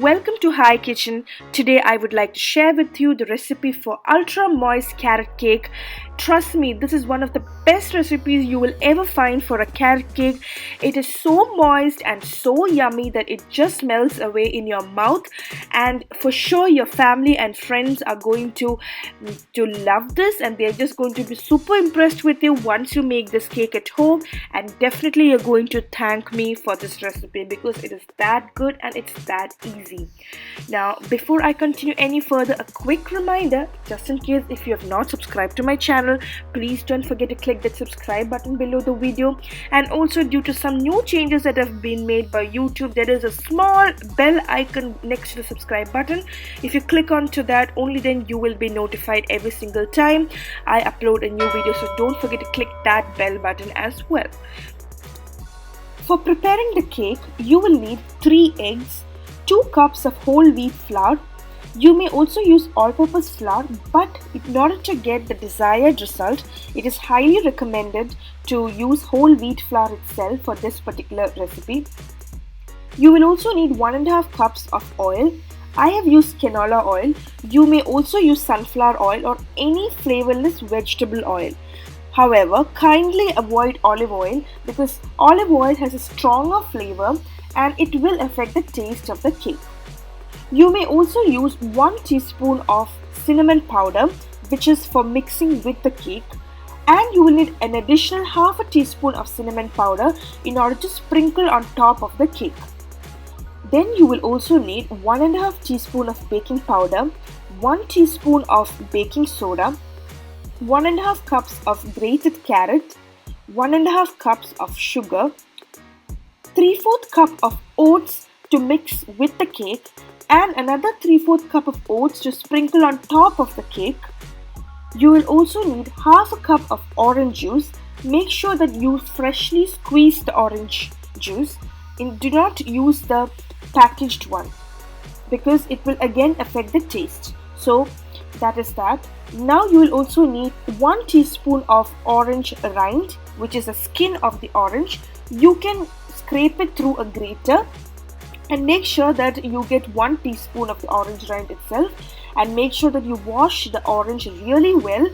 welcome to Hi Kitchen. Today I would like to share with you the recipe for ultra moist carrot cake. Trust me, this is one of the best recipes you will ever find for a carrot cake. It is so moist and so yummy that it just melts away in your mouth, and for sure your family and friends are going to love this, and they're just going to be super impressed with you once you make this cake at home, and definitely you're going to thank me for this recipe because it is that good and it's that easy. Now, before I continue any further, a quick reminder, just in case if you have not subscribed to my channel, please don't forget to click that subscribe button below the video. And also, due to some new changes that have been made by YouTube, there is a small bell icon next to the subscribe button. If you click onto that, only then you will be notified every single time I upload a new video, so don't forget to click that bell button as well. For preparing the cake, you will need 3 eggs, 2 cups of whole wheat flour. You may also use all-purpose flour, but in order to get the desired result, it is highly recommended to use whole wheat flour itself for this particular recipe. You will also need 1.5 cups of oil. I have used canola oil. You may also use sunflower oil or any flavorless vegetable oil. However, kindly avoid olive oil because olive oil has a stronger flavor and it will affect the taste of the cake. You may also use 1 teaspoon of cinnamon powder, which is for mixing with the cake, and you will need an additional half a teaspoon of cinnamon powder in order to sprinkle on top of the cake. Then you will also need 1.5 teaspoon of baking powder, 1 teaspoon of baking soda, 1.5 cups of grated carrot, 1.5 cups of sugar, 3/4 cup of oats to mix with the cake, and another 3/4 cup of oats to sprinkle on top of the cake. You will also need half a cup of orange juice. Make sure that you freshly squeeze the orange juice and do not use the packaged one because it will again affect the taste. So that is that. Now you will also need 1 teaspoon of orange rind, which is the skin of the orange. You can scrape it through a grater and make sure that you get 1 teaspoon of the orange rind itself, and make sure that you wash the orange really well,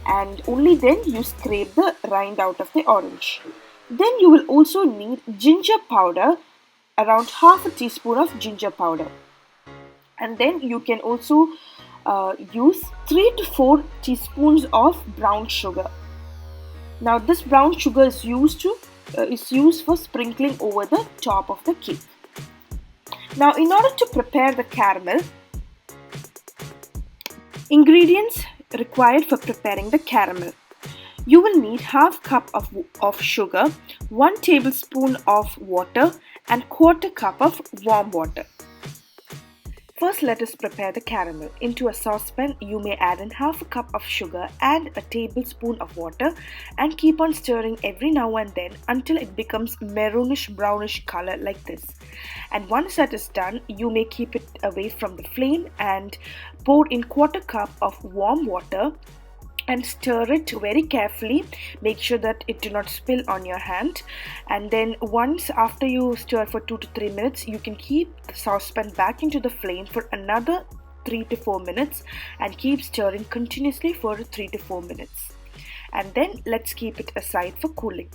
and only then you scrape the rind out of the orange. Then you will also need ginger powder, around half a teaspoon of ginger powder, and then you can also use 3 to 4 teaspoons of brown sugar. Now this brown sugar is used for sprinkling over the top of the cake. Now, in order to prepare the caramel, ingredients required for preparing the caramel. You will need half cup of sugar, 1 tablespoon of water, and 1/4 cup of warm water. First, let us prepare the caramel. Into a saucepan, you may add in half a cup of sugar and a tablespoon of water, and keep on stirring every now and then until it becomes maroonish brownish color like this. And once that is done, you may keep it away from the flame and pour in 1/4 cup of warm water and stir it very carefully. Make sure that it do not spill on your hand, and then once after you stir for 2 to 3 minutes, you can keep the saucepan back into the flame for another 3 to 4 minutes and keep stirring continuously for 3 to 4 minutes, and then let's keep it aside for cooling.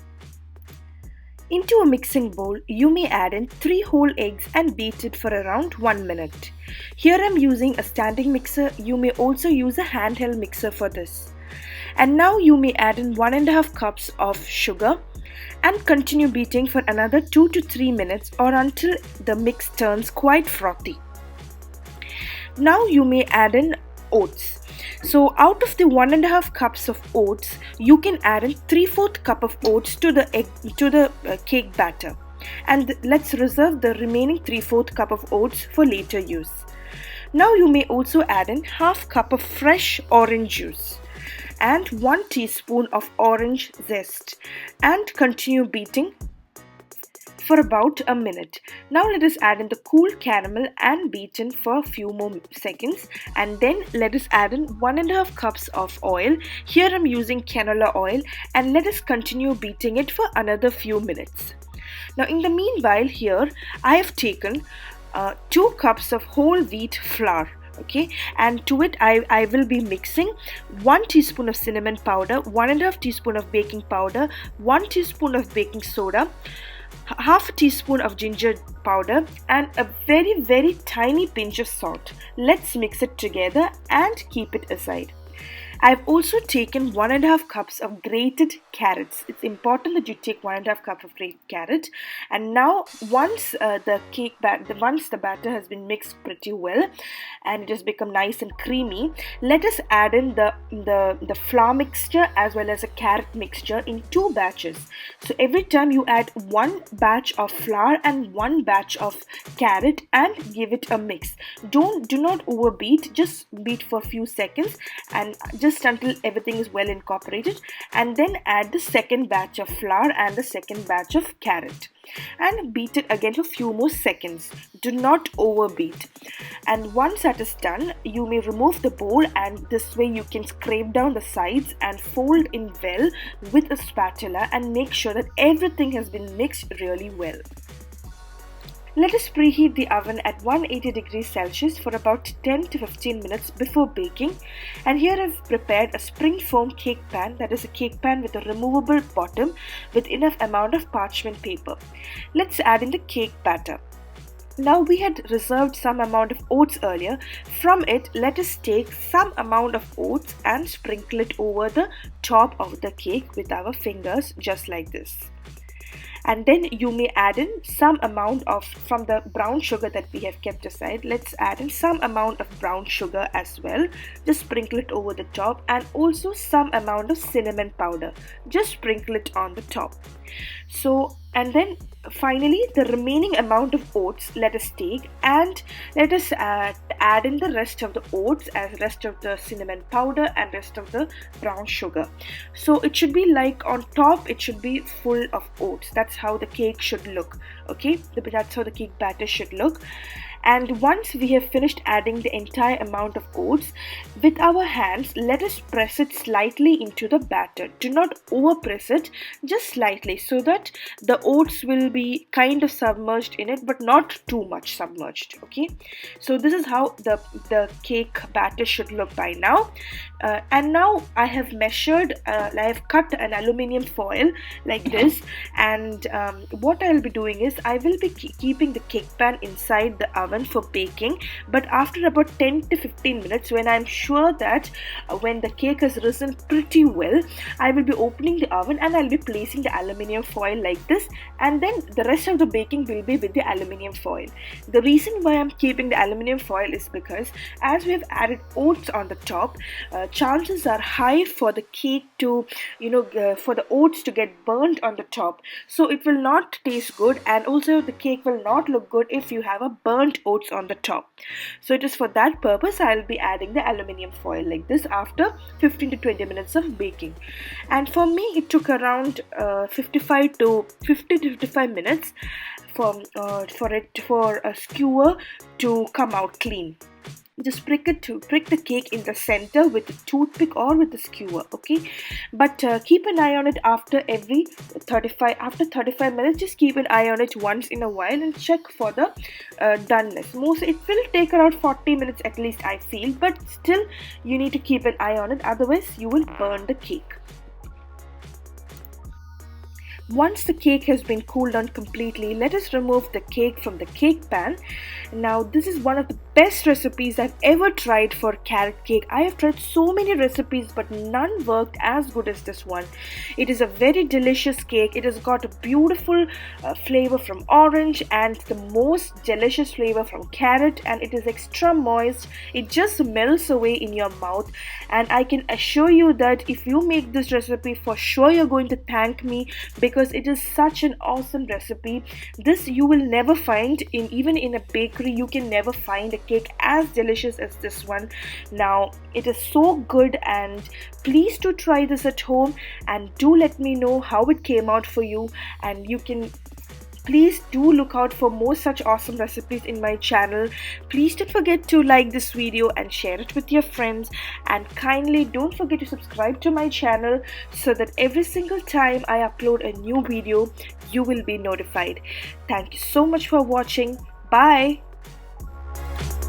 Into a mixing bowl, you may add in 3 whole eggs and beat it for around 1 minute. Here I'm using a standing mixer. You may also use a handheld mixer for this. And now you may add in 1.5 cups of sugar and continue beating for another 2 to 3 minutes or until the mix turns quite frothy. Now you may add in oats. So out of the 1.5 cups of oats, you can add in 3/4 cup of oats to the cake batter, and let's reserve the remaining 3/4 cup of oats for later use. Now you may also add in half cup of fresh orange juice and 1 teaspoon of orange zest, and continue beating for about a minute. Now let us add in the cool caramel and beaten for a few more seconds, and then let us add in 1.5 cups of oil. Here I'm using canola oil, and let us continue beating it for another few minutes. Now in the meanwhile, here I have taken 2 cups of whole wheat flour. Okay, and to it I will be mixing 1 teaspoon of cinnamon powder, 1.5 teaspoon of baking powder, 1 teaspoon of baking soda, half a teaspoon of ginger powder, and a very tiny pinch of salt. Let's mix it together and keep it aside. I've also taken 1.5 cups of grated carrots. It's important that you take 1.5 cup of grated carrot. And now, once once the batter has been mixed pretty well, and it has become nice and creamy, let us add in the flour mixture as well as a carrot mixture in 2 batches. So every time you add 1 batch of flour and 1 batch of carrot and give it a mix. Do not overbeat. Just beat for a few seconds and just until everything is well incorporated, and then add the second batch of flour and the second batch of carrot and beat it again for a few more seconds. Do not overbeat. And once that is done, you may remove the bowl, and this way you can scrape down the sides and fold in well with a spatula and make sure that everything has been mixed really well. Let us preheat the oven at 180 degrees Celsius for about 10 to 15 minutes before baking. And here I've prepared a spring foam cake pan, that is a cake pan with a removable bottom with enough amount of parchment paper. Let's add in the cake batter. Now we had reserved some amount of oats earlier. From it, let us take some amount of oats and sprinkle it over the top of the cake with our fingers, just like this. And then you may add in some amount of, from the brown sugar that we have kept aside, let's add in some amount of brown sugar as well. Just sprinkle it over the top, and also some amount of cinnamon powder. Just sprinkle it on the top. So, and then finally the remaining amount of oats let us take, and let us add in the rest of the oats as rest of the cinnamon powder and rest of the brown sugar. So it should be like on top it should be full of oats. That's how the cake should look. Okay, that's how the cake batter should look. And once we have finished adding the entire amount of oats, with our hands, let us press it slightly into the batter. Do not over press it, just slightly, so that the oats will be kind of submerged in it, but not too much submerged. Okay, so this is how the cake batter should look by now. And now I have measured, I have cut an aluminium foil like this, and what I'll be doing is I will be keeping the cake pan inside the oven for baking, but after about 10 to 15 minutes, when I'm sure that when the cake has risen pretty well, I will be opening the oven and I'll be placing the aluminium foil like this, and then the rest of the baking will be with the aluminium foil. The reason why I'm keeping the aluminium foil is because as we have added oats on the top, chances are high for the cake to, for the oats to get burnt on the top, so it will not taste good, and also the cake will not look good if you have a burnt oats on the top. So it is for that purpose I'll be adding the aluminium foil like this after 15 to 20 minutes of baking. And for me it took around 50 to 55 minutes for a skewer to come out clean. Just prick the cake in the center with a toothpick or with a skewer. Okay, but keep an eye on it after 35 minutes. Just keep an eye on it once in a while and check for the doneness. It will take around 40 minutes at least, I feel, but still you need to keep an eye on it, otherwise you will burn the cake. Once the cake has been cooled down completely, let us remove the cake from the cake pan. Now this is one of the best recipes I've ever tried for carrot cake. I have tried so many recipes, but none worked as good as this one. It is a very delicious cake. It has got a beautiful flavor from orange and the most delicious flavor from carrot, and it is extra moist. It just melts away in your mouth, and I can assure you that if you make this recipe, for sure you're going to thank me, because it is such an awesome recipe. This you will never find even in a bakery. You can never find a cake as delicious as this one. Now it is so good, and please do try this at home and do let me know how it came out for you. And you can please do look out for more such awesome recipes in my channel. Please don't forget to like this video and share it with your friends, and kindly don't forget to subscribe to my channel so that every single time I upload a new video you will be notified. Thank you so much for watching. Bye.